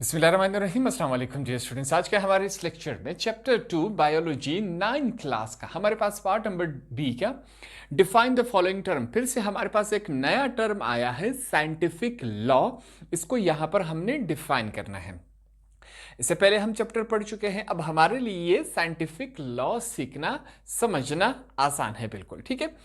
बिस्मिल्लाहिर्रहमानिर्रहीम, अस्सलाम वालेकुम डियर स्टूडेंट्स। आज के हमारे इस लेक्चर में चैप्टर 2 बायोलॉजी 9 क्लास का हमारे पास पार्ट नंबर बी का डिफाइन द फॉलोइंग टर्म। फिर से हमारे पास एक नया टर्म आया है साइंटिफिक लॉ। इसको यहां पर हमने डिफाइन करना है। इससे पहले हम चैप्टर पढ़ चुके हैं, अब हमारे लिए साइंटिफिक लॉ सीखना समझना आसान है, बिल्कुल ठीक है।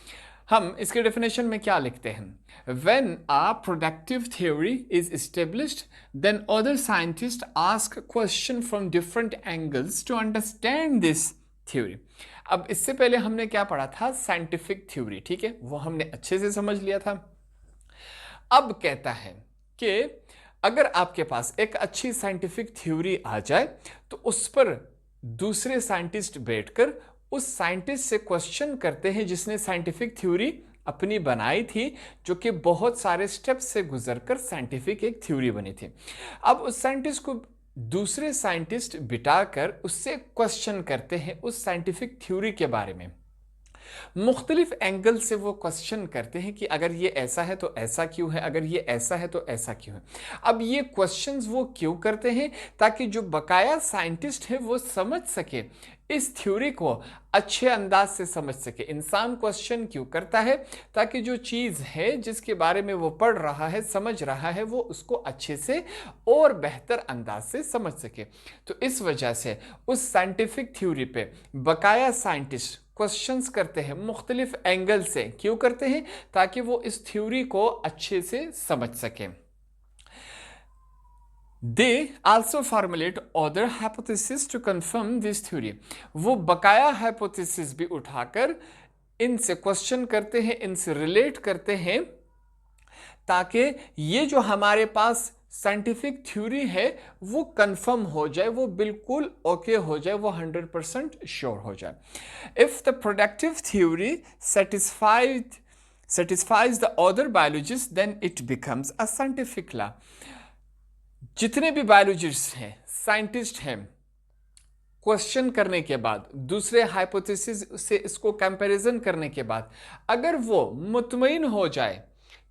हम इसके डेफिनेशन में क्या लिखते हैं? When a productive theory is established, then other scientists ask question from different angles to understand this theory. अब इससे पहले हमने क्या पढ़ा था? साइंटिफिक थ्योरी, ठीक है, वो हमने अच्छे से समझ लिया था। अब कहता है कि अगर आपके पास एक अच्छी साइंटिफिक थ्योरी आ जाए तो उस पर दूसरे साइंटिस्ट बैठकर उस साइंटिस्ट से क्वेश्चन करते हैं जिसने साइंटिफिक थ्योरी अपनी बनाई थी, जो कि बहुत सारे स्टेप्स से गुजरकर साइंटिफिक एक थ्योरी बनी थी। अब उस साइंटिस्ट को दूसरे साइंटिस्ट बिठाकर उससे क्वेश्चन करते हैं उस साइंटिफिक थ्योरी के बारे में। मुख्तलिफ एंगल से वो क्वेश्चन करते हैं कि अगर ये ऐसा है तो ऐसा क्यों है, अगर ये ऐसा है तो ऐसा क्यों है। अब ये क्वेश्चंस वो क्यों करते हैं? ताकि जो बकाया साइंटिस्ट है वो समझ सके, इस थ्योरी को अच्छे अंदाज से समझ सके। इंसान क्वेश्चन क्यों करता है? ताकि जो चीज़ है जिसके बारे में वो पढ़ रहा है, समझ रहा है, वो उसको अच्छे से और बेहतर अंदाज से समझ सके। तो इस वजह से उस साइंटिफिक थ्योरी पे बकाया साइंटिस्ट क्वेश्चंस करते हैं मुख्तलिफ एंगल से। क्यों करते हैं? ताकि वो इस थ्योरी को अच्छे से समझ सकें। They also formulate other hypotheses to confirm this theory. वो बकाया हाइपोथेसिस भी उठाकर इनसे क्वेश्चन करते हैं, इनसे रिलेट करते हैं, ताकि ये जो हमारे पास साइंटिफिक थ्योरी है वो कंफर्म हो जाए, वो बिल्कुल ओके हो जाए, वो 100% श्योर हो जाए। If the productive theory satisfies the other biologists, then it becomes a scientific law. जितने भी बायोलॉजिस्ट हैं, साइंटिस्ट हैं, क्वेश्चन करने के बाद, दूसरे हाइपोथेसिस से इसको कंपैरिजन करने के बाद, अगर वो मुतमईन हो जाए,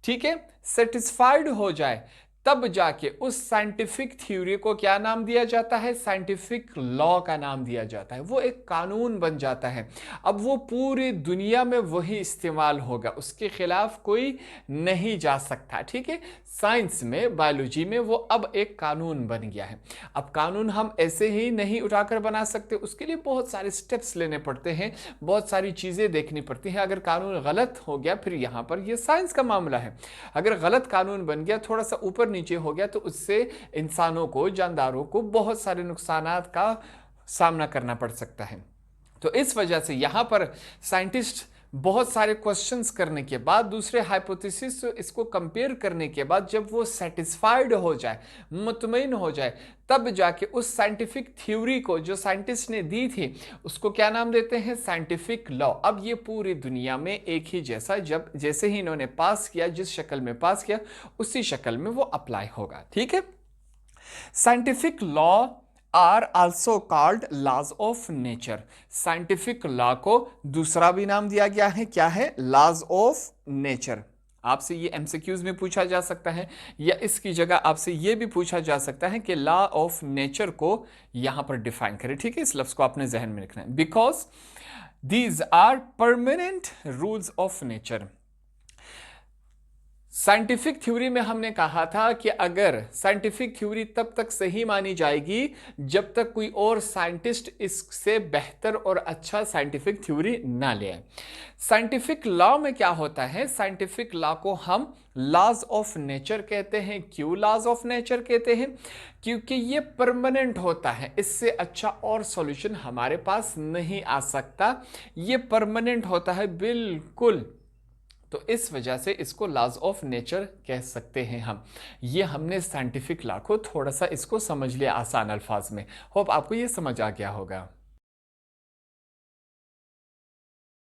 ठीक है, सेटिस्फाइड हो जाए, तब जाके उस साइंटिफिक थ्योरी को क्या नाम दिया जाता है? साइंटिफिक लॉ का नाम दिया जाता है। वो एक कानून बन जाता है। अब वो पूरी दुनिया में वही इस्तेमाल होगा, उसके खिलाफ कोई नहीं जा सकता, ठीक है। साइंस में, बायोलॉजी में वो अब एक कानून बन गया है। अब कानून हम ऐसे ही नहीं उठाकर बना सकते, उसके लिए बहुत सारे स्टेप्स लेने पड़ते हैं, बहुत सारी चीज़ें देखनी पड़ती हैं। अगर कानून गलत हो गया, फिर यहाँ पर ये साइंस का मामला है, अगर गलत कानून बन गया, थोड़ा सा ऊपर नीचे हो गया, तो उससे इंसानों को, जानदारों को बहुत सारे नुकसानात का सामना करना पड़ सकता है। तो इस वजह से यहां पर साइंटिस्ट बहुत सारे क्वेश्चंस करने के बाद, दूसरे हाइपोथेसिस से इसको कंपेयर करने के बाद, जब वो सेटिस्फाइड हो जाए, मुतमईन हो जाए, तब जाके उस साइंटिफिक थ्योरी को जो साइंटिस्ट ने दी थी उसको क्या नाम देते हैं? Scientific law. अब ये पूरी दुनिया में एक ही जैसा, जब जैसे ही इन्होंने पास किया, जिस शक्ल में पास किया, उसी शक्ल में वो अप्लाई होगा, ठीक है। Scientific law are also called laws of nature. Scientific law को दूसरा भी नाम दिया गया है, क्या है? Laws of nature. आपसे ये एमसीक्यूज में पूछा जा सकता है, या इसकी जगह आपसे ये भी पूछा जा सकता है कि लॉ ऑफ नेचर को यहां पर डिफाइन करें, ठीक है। इस लफ्ज को आपने जहन में रखना है। Because these are permanent rules of nature. Scientific theory में हमने कहा था कि अगर साइंटिफिक थ्योरी तब तक सही मानी जाएगी जब तक कोई और साइंटिस्ट इससे बेहतर और अच्छा साइंटिफिक थ्योरी ना ले आए। साइंटिफिक लॉ में क्या होता है? साइंटिफिक लॉ को हम लॉज ऑफ नेचर कहते हैं। क्यों लॉज ऑफ नेचर कहते हैं? क्योंकि ये परमानेंट होता है, इससे अच्छा और सॉल्यूशन हमारे पास नहीं आ सकता, ये परमानेंट होता है बिल्कुल। तो इस वजह से इसको लॉज ऑफ नेचर कह सकते हैं हम। ये हमने साइंटिफिक लॉ को थोड़ा सा इसको समझ लिया आसान अल्फाज में। होप आपको ये समझ आ गया होगा।